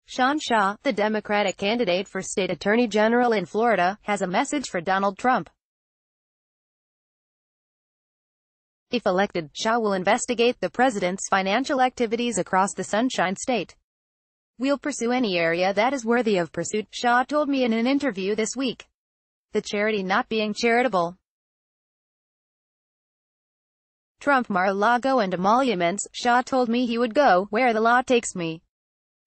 Sean Shaw, the Democratic candidate for state attorney general in Florida, has a message for Donald Trump. If elected, Shaw will investigate the president's financial activities across the Sunshine State. "We'll pursue any area that is worthy of pursuit," Shaw told me in an interview this week. The charity not being charitable. Trump, Mar-a-Lago and emoluments, Shaw told me he would go where the law takes me.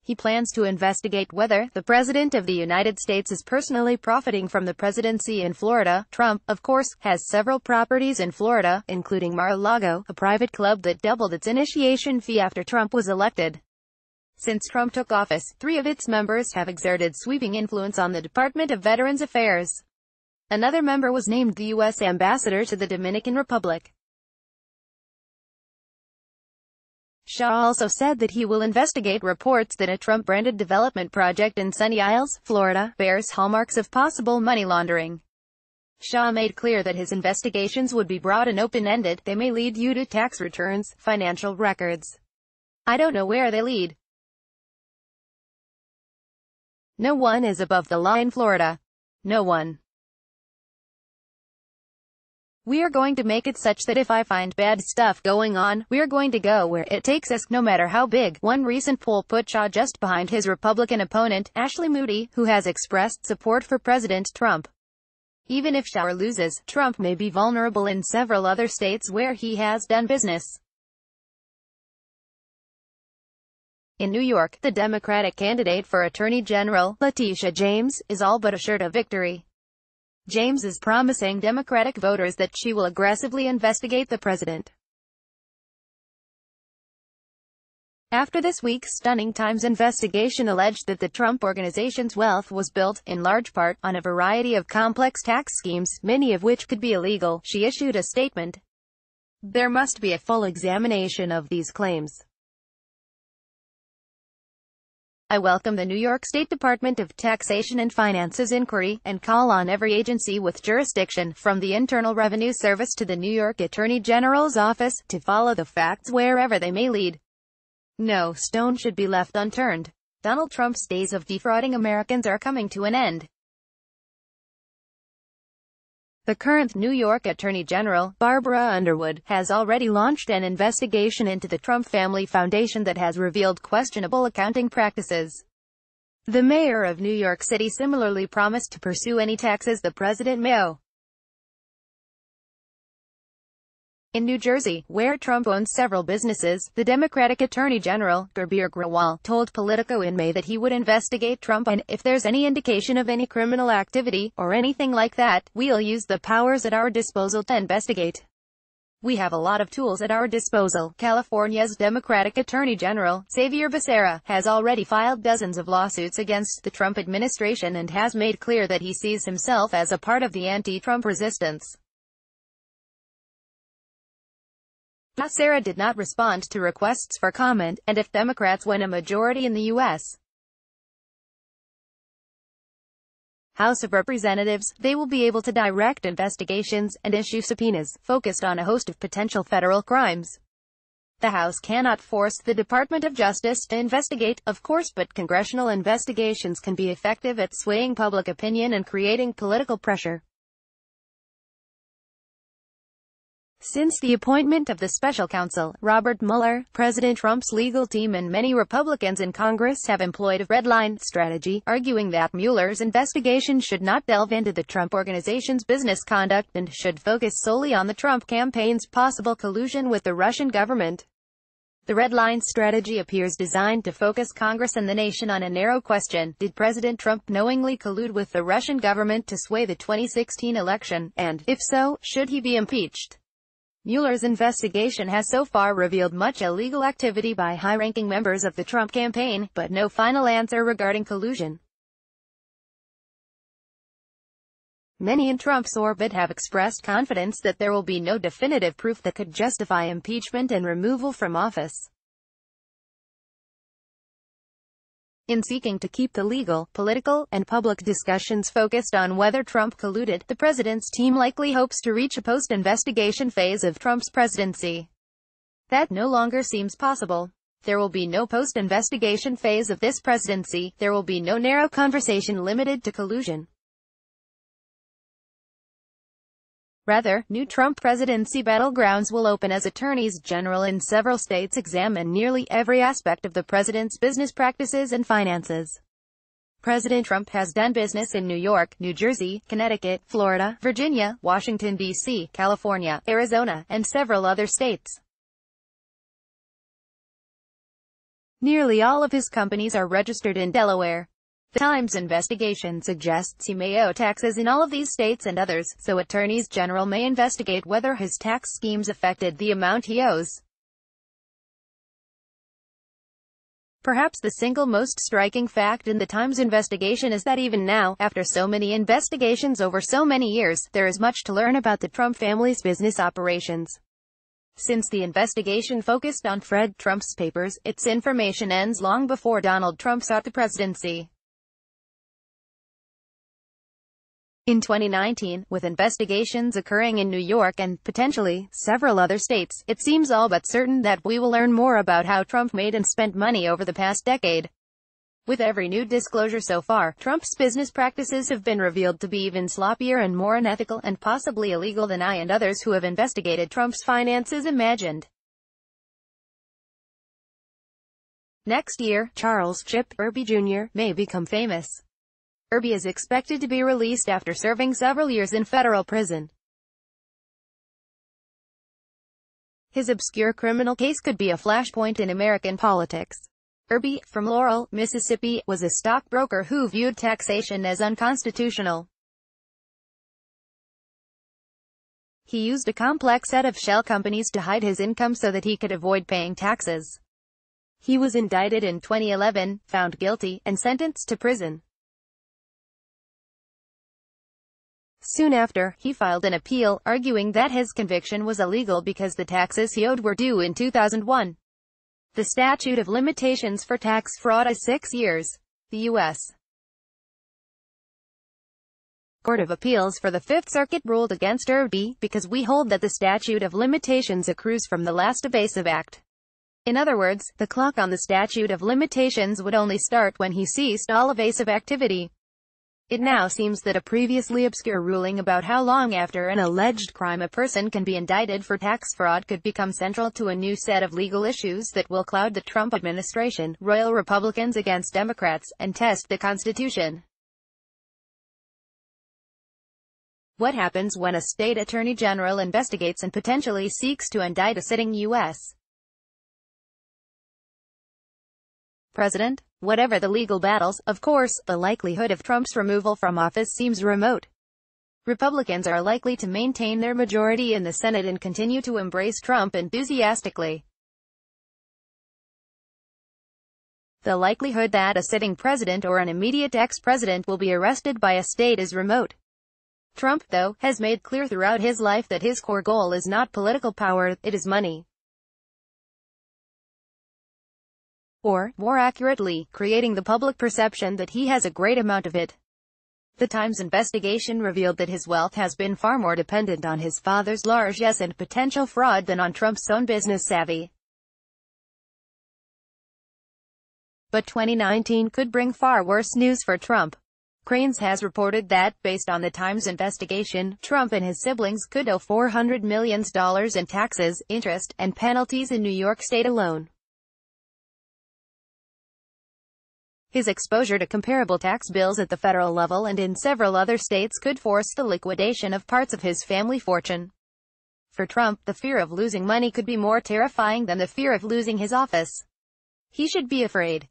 He plans to investigate whether the President of the United States is personally profiting from the presidency in Florida. Trump, of course, has several properties in Florida, including Mar-a-Lago, a private club that doubled its initiation fee after Trump was elected. Since Trump took office, 3 of its members have exerted sweeping influence on the Department of Veterans Affairs. Another member was named the U.S. ambassador to the Dominican Republic. Shaw also said that he will investigate reports that a Trump-branded development project in Sunny Isles, Florida, bears hallmarks of possible money laundering. Shaw made clear that his investigations would be broad and open-ended. "They may lead you to tax returns, financial records. I don't know where they lead. No one is above the law in Florida. No one. We are going to make it such that if I find bad stuff going on, we are going to go where it takes us, no matter how big." One recent poll put Shaw just behind his Republican opponent, Ashley Moody, who has expressed support for President Trump. Even if Shaw loses, Trump may be vulnerable in several other states where he has done business. In New York, the Democratic candidate for Attorney General, Letitia James, is all but assured of victory. James is promising Democratic voters that she will aggressively investigate the president. After this week's stunning Times investigation alleged that the Trump Organization's wealth was built, in large part, on a variety of complex tax schemes, many of which could be illegal, she issued a statement. "There must be a full examination of these claims. I welcome the New York State Department of Taxation and Finance's inquiry, and call on every agency with jurisdiction, from the Internal Revenue Service to the New York Attorney General's office, to follow the facts wherever they may lead. No stone should be left unturned. Donald Trump's days of defrauding Americans are coming to an end." The current New York Attorney General, Barbara Underwood, has already launched an investigation into the Trump Family Foundation that has revealed questionable accounting practices. The mayor of New York City similarly promised to pursue any taxes the president may owe. In New Jersey, where Trump owns several businesses, the Democratic Attorney General, Gurbir Grewal, told Politico in May that he would investigate Trump, and, if there's any indication of any criminal activity, or anything like that, we'll use the powers at our disposal to investigate. We have a lot of tools at our disposal. California's Democratic Attorney General, Xavier Becerra, has already filed dozens of lawsuits against the Trump administration and has made clear that he sees himself as a part of the anti-Trump resistance. Becerra did not respond to requests for comment, and if Democrats win a majority in the U.S. House of Representatives, they will be able to direct investigations and issue subpoenas, focused on a host of potential federal crimes. The House cannot force the Department of Justice to investigate, of course, but congressional investigations can be effective at swaying public opinion and creating political pressure. Since the appointment of the special counsel, Robert Mueller, President Trump's legal team and many Republicans in Congress have employed a red line strategy, arguing that Mueller's investigation should not delve into the Trump Organization's business conduct and should focus solely on the Trump campaign's possible collusion with the Russian government. The red line strategy appears designed to focus Congress and the nation on a narrow question: did President Trump knowingly collude with the Russian government to sway the 2016 election, and, if so, should he be impeached? Mueller's investigation has so far revealed much illegal activity by high-ranking members of the Trump campaign, but no final answer regarding collusion. Many in Trump's orbit have expressed confidence that there will be no definitive proof that could justify impeachment and removal from office. In seeking to keep the legal, political, and public discussions focused on whether Trump colluded, the president's team likely hopes to reach a post-investigation phase of Trump's presidency. That no longer seems possible. There will be no post-investigation phase of this presidency. There will be no narrow conversation limited to collusion. Rather, new Trump presidency battlegrounds will open as attorneys general in several states examine nearly every aspect of the president's business practices and finances. President Trump has done business in New York, New Jersey, Connecticut, Florida, Virginia, Washington, D.C., California, Arizona, and several other states. Nearly all of his companies are registered in Delaware. The Times investigation suggests he may owe taxes in all of these states and others, so attorneys general may investigate whether his tax schemes affected the amount he owes. Perhaps the single most striking fact in the Times investigation is that even now, after so many investigations over so many years, there is much to learn about the Trump family's business operations. Since the investigation focused on Fred Trump's papers, its information ends long before Donald Trump sought the presidency. In 2019, with investigations occurring in New York and, potentially, several other states, it seems all but certain that we will learn more about how Trump made and spent money over the past decade. With every new disclosure so far, Trump's business practices have been revealed to be even sloppier and more unethical and possibly illegal than I and others who have investigated Trump's finances imagined. Next year, Charles "Chip" Irby Jr. may become famous. Irby is expected to be released after serving several years in federal prison. His obscure criminal case could be a flashpoint in American politics. Irby, from Laurel, Mississippi, was a stockbroker who viewed taxation as unconstitutional. He used a complex set of shell companies to hide his income so that he could avoid paying taxes. He was indicted in 2011, found guilty, and sentenced to prison. Soon after, he filed an appeal, arguing that his conviction was illegal because the taxes he owed were due in 2001. The statute of limitations for tax fraud is 6 years. The U.S. Court of Appeals for the Fifth Circuit ruled against Irby, because we hold that the statute of limitations accrues from the last evasive act. In other words, the clock on the statute of limitations would only start when he ceased all evasive activity. It now seems that a previously obscure ruling about how long after an alleged crime a person can be indicted for tax fraud could become central to a new set of legal issues that will cloud the Trump administration, roil Republicans against Democrats, and test the Constitution. What happens when a state attorney general investigates and potentially seeks to indict a sitting U.S. president? Whatever the legal battles, of course, the likelihood of Trump's removal from office seems remote. Republicans are likely to maintain their majority in the Senate and continue to embrace Trump enthusiastically. The likelihood that a sitting president or an immediate ex-president will be arrested by a state is remote. Trump, though, has made clear throughout his life that his core goal is not political power, it is money. Or, more accurately, creating the public perception that he has a great amount of it. The Times investigation revealed that his wealth has been far more dependent on his father's largesse and potential fraud than on Trump's own business savvy. But 2019 could bring far worse news for Trump. Cranes has reported that, based on the Times investigation, Trump and his siblings could owe $400 million in taxes, interest, and penalties in New York State alone. His exposure to comparable tax bills at the federal level and in several other states could force the liquidation of parts of his family fortune. For Trump, the fear of losing money could be more terrifying than the fear of losing his office. He should be afraid.